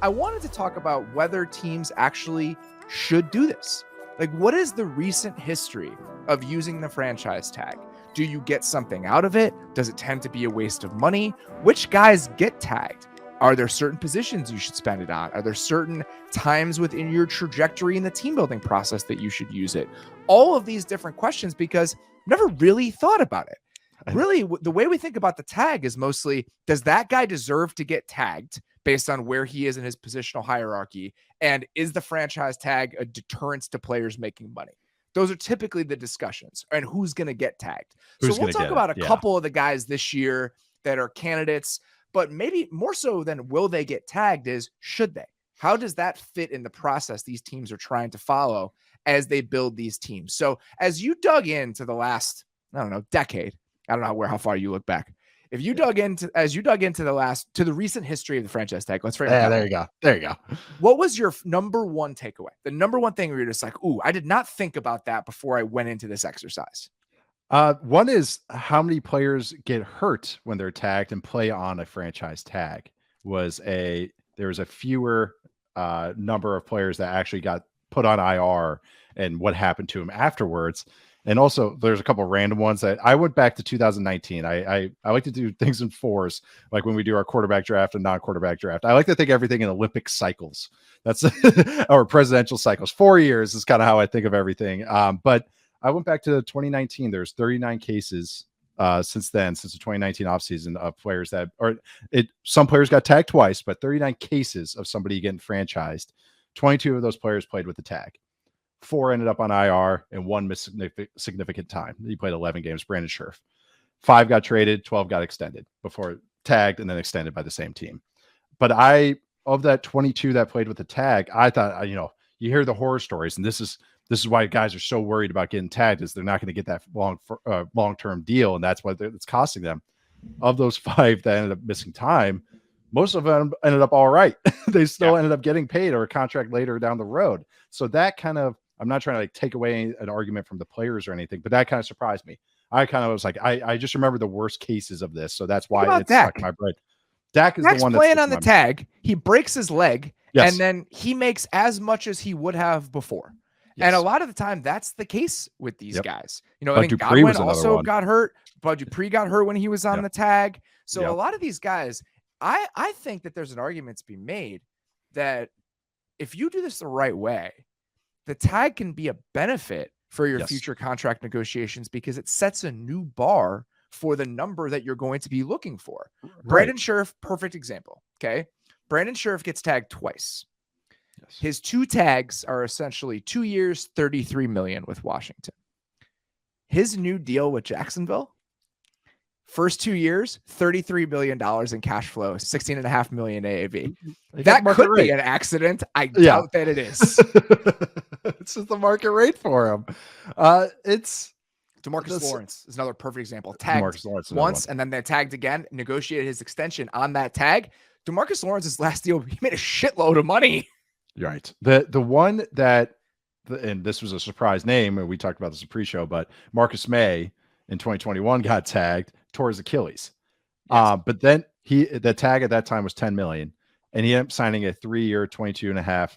I wanted to talk about whether teams actually should do this. Like, what is the recent history of using the franchise tag? Do you get something out of it? Does it tend to be a waste of money? Which guys get tagged? Are there certain positions you should spend it on? Are there certain times within your trajectory in the team building process that you should use it? All of these different questions, because I've never really thought about it. Really, the way we think about the tag is mostly, does that guy deserve to get tagged based on where he is in his positional hierarchy? And is the franchise tag a deterrence to players making money? Those are typically the discussions, and who's going to get tagged. So we'll talk about a couple of the guys this year that are candidates, but maybe more so than will they get tagged is, should they? How does that fit in the process these teams are trying to follow as they build these teams? So as you dug into the last, decade, I don't know how far you look back. If you dug into the recent history of the franchise tag, let's frame it. Yeah, there you go. What was your number one takeaway? The number one thing where you're just like, ooh, I did not think about that before I went into this exercise. One is how many players get hurt when they're tagged and play on a franchise tag. There was a fewer number of players that actually got put on IR and what happened to them afterwards. And also there's a couple of random ones that I went back to 2019. I like to do things in fours, like when we do our quarterback draft and non-quarterback draft. I like to think everything in Olympic cycles. That's or presidential cycles. 4 years is kind of how I think of everything. But I went back to 2019. There's 39 cases since then, since the 2019 offseason of players some players got tagged twice, but 39 cases of somebody getting franchised. 22 of those players played with the tag. 4 ended up on IR and 1 missed significant time. He played 11 games, Brandon Scherf. 5 got traded, 12 got extended before tagged and then extended by the same team. But of that 22 that played with the tag, I thought, you hear the horror stories, and this is why guys are so worried about getting tagged, is they're not going to get that long-term deal, and that's what it's costing them. Of those 5 that ended up missing time, most of them ended up all right. They still ended up getting paid or a contract later down the road. So that kind of, I'm not trying to take away an argument from the players or anything, but that kind of surprised me. I kind of was like, I just remember the worst cases of this. So that's why it's stuck in my brain. Dak's the one that's playing on the tag. He breaks his leg, and then he makes as much as he would have before. Yes. And a lot of the time, that's the case with these guys. I think Godwin also got hurt. Bud Dupree got hurt when he was on the tag. So a lot of these guys, I think that there's an argument to be made that if you do this the right way, the tag can be a benefit for your future contract negotiations, because it sets a new bar for the number that you're going to be looking for. Right. Brandon Scherf, perfect example. Okay. Brandon Scherf gets tagged twice. Yes. His 2 tags are essentially 2 years, $33 million with Washington. His new deal with Jacksonville, first 2 years, $33 million in cash flow, $16.5 million AAV. That could be an accident. I doubt that it is. It's just the market rate for him. It's DeMarcus Lawrence is another perfect example. Tagged once, and then they tagged again, negotiated his extension on that tag. DeMarcus Lawrence's last deal, he made a shitload of money. Right. The one that, and this was a surprise name, and we talked about this in pre-show, but Marcus May in 2021 got tagged, tore his Achilles. Yes. But then the tag at that time was $10 million, and he ended up signing a 3-year, 22.5,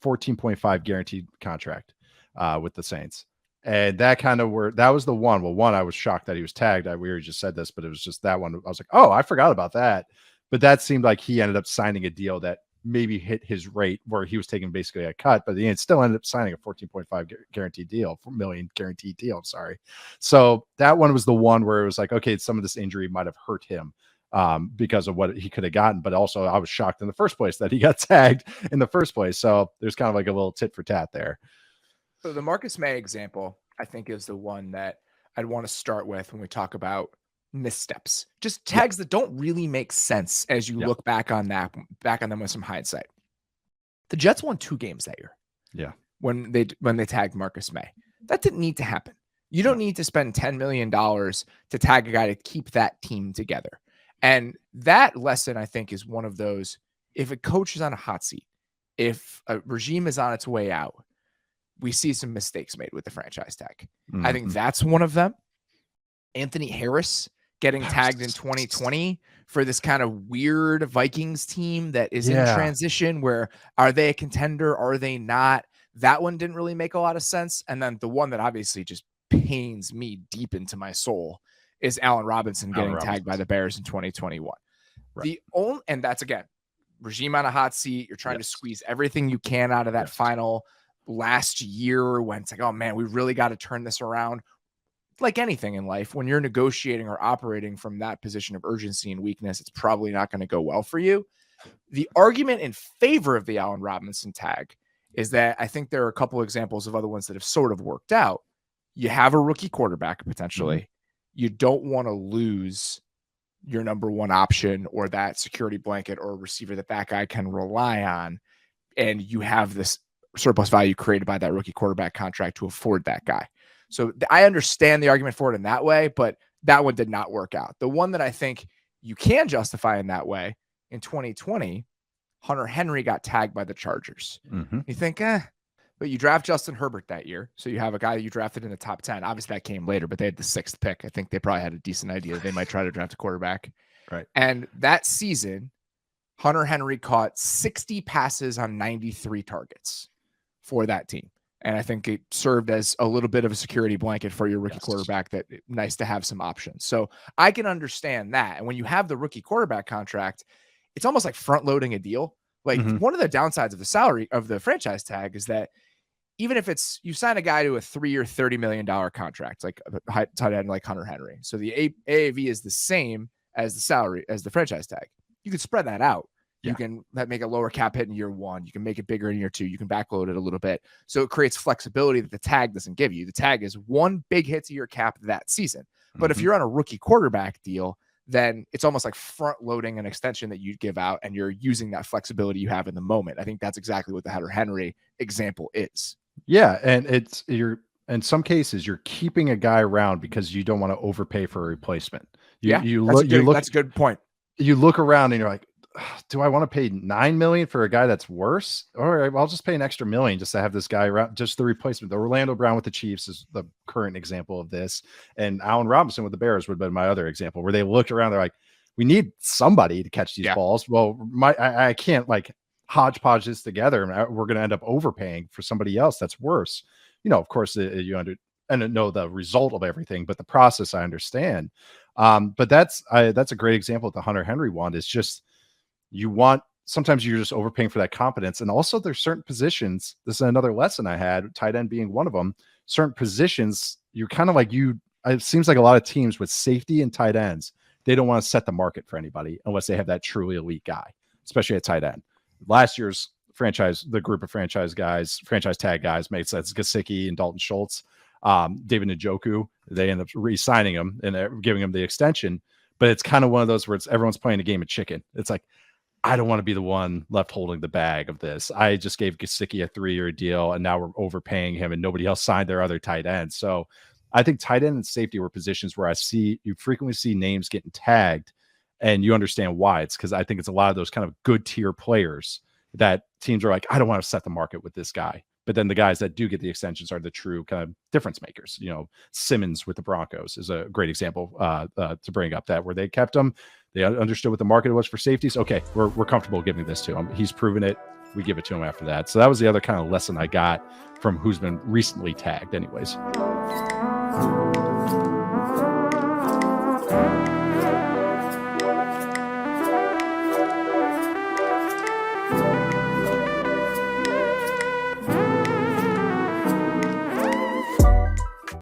14.5 guaranteed contract with the Saints. And that was the one. Well, one, I was shocked that he was tagged. We already just said this, but it was just that one. I was like, oh, I forgot about that. But that seemed like he ended up signing a deal that maybe hit his rate where he was taking basically a cut, but he still ended up signing a 14.5 guaranteed deal, $4 million guaranteed deal. I'm sorry. So that one was the one where it was like, okay, some of this injury might have hurt him because of what he could have gotten. But also I was shocked in the first place that he got tagged in the first place. So there's kind of like a little tit for tat there. So the Marcus May example, I think, is the one that I'd want to start with when we talk about missteps, just tags that don't really make sense as you look back on them with some hindsight. The Jets won 2 games that year. Yeah. When they tagged Marcus May. That didn't need to happen. You don't need to spend $10 million to tag a guy to keep that team together. And that lesson, I think, is one of those, if a coach is on a hot seat, if a regime is on its way out, we see some mistakes made with the franchise tag. Mm-hmm. I think that's one of them. Anthony Harris getting tagged in 2020 for this kind of weird Vikings team that is in transition, where are they a contender? Are they not? That one didn't really make a lot of sense. And then the one that obviously just pains me deep into my soul is Allen Robinson getting tagged by the Bears in 2021. Right. And that's, again, regime on a hot seat. You're trying to squeeze everything you can out of that final last year when it's like, oh man, we really got to turn this around. Like anything in life, when you're negotiating or operating from that position of urgency and weakness, it's probably not going to go well for you. The argument in favor of the Allen Robinson tag is that I think there are a couple examples of other ones that have sort of worked out. You have a rookie quarterback potentially. Mm-hmm. You don't want to lose your number one option or that security blanket or a receiver that guy can rely on. And you have this surplus value created by that rookie quarterback contract to afford that guy. So I understand the argument for it in that way, but that one did not work out. The one that I think you can justify in that way, in 2020, Hunter Henry got tagged by the Chargers. Mm-hmm. You think, but you draft Justin Herbert that year. So you have a guy you drafted in the top 10. Obviously that came later, but they had the 6th pick. I think they probably had a decent idea that they might try to draft a quarterback. Right. And that season, Hunter Henry caught 60 passes on 93 targets for that team. And I think it served as a little bit of a security blanket for your rookie quarterback. That nice to have some options. So I can understand that. And when you have the rookie quarterback contract, it's almost like front loading a deal. Like one of the downsides of the salary of the franchise tag is that even if it's you sign a guy to a 3-year, $30 million contract, like a tight end like Hunter Henry. So the AAV is the same as the salary as the franchise tag. You can spread that out. You can make a lower cap hit in year 1. You can make it bigger in year 2. You can backload it a little bit. So it creates flexibility that the tag doesn't give you. The tag is one big hit to your cap that season. But if you're on a rookie quarterback deal, then it's almost like front loading an extension that you'd give out, and you're using that flexibility you have in the moment. I think that's exactly what the Hunter Henry example is. Yeah. And in some cases, you're keeping a guy around because you don't want to overpay for a replacement. That's a good point. You look around and you're like, do I want to pay $9 million for a guy that's worse? All right, well, I'll just pay an extra $1 million just to have this guy around, just the replacement. The Orlando Brown with the Chiefs is the current example of this. And Allen Robinson with the Bears would have been my other example, where they looked around, they're like, we need somebody to catch these balls. Well, I can't like hodgepodge this together. We're going to end up overpaying for somebody else that's worse. Of course, you know the result of everything, but the process I understand. But that's a great example of the Hunter Henry one. Is just, sometimes you're just overpaying for that competence. And also there's certain positions. This is another lesson I had, tight end being one of them. Certain positions, you're kind of like it seems like a lot of teams with safety and tight ends, they don't want to set the market for anybody unless they have that truly elite guy, especially at tight end. Last year's the group of franchise tag guys made sense. Gesicki and Dalton Schultz, David Njoku, they end up re-signing him and giving him the extension. But it's kind of one of those where everyone's playing a game of chicken. It's like, I don't want to be the one left holding the bag of this. I just gave Gesicki a 3-year deal, and now we're overpaying him, and nobody else signed their other tight end. So I think tight end and safety were positions where you frequently see names getting tagged, and you understand why. It's because I think it's a lot of those kind of good tier players that teams are like, I don't want to set the market with this guy. But then the guys that do get the extensions are the true kind of difference makers. Simmons with the Broncos is a great example to bring up, that where they kept him. They understood what the market was for safeties. Okay, we're comfortable giving this to him. He's proven it. We give it to him after that. So that was the other kind of lesson I got from who's been recently tagged anyways.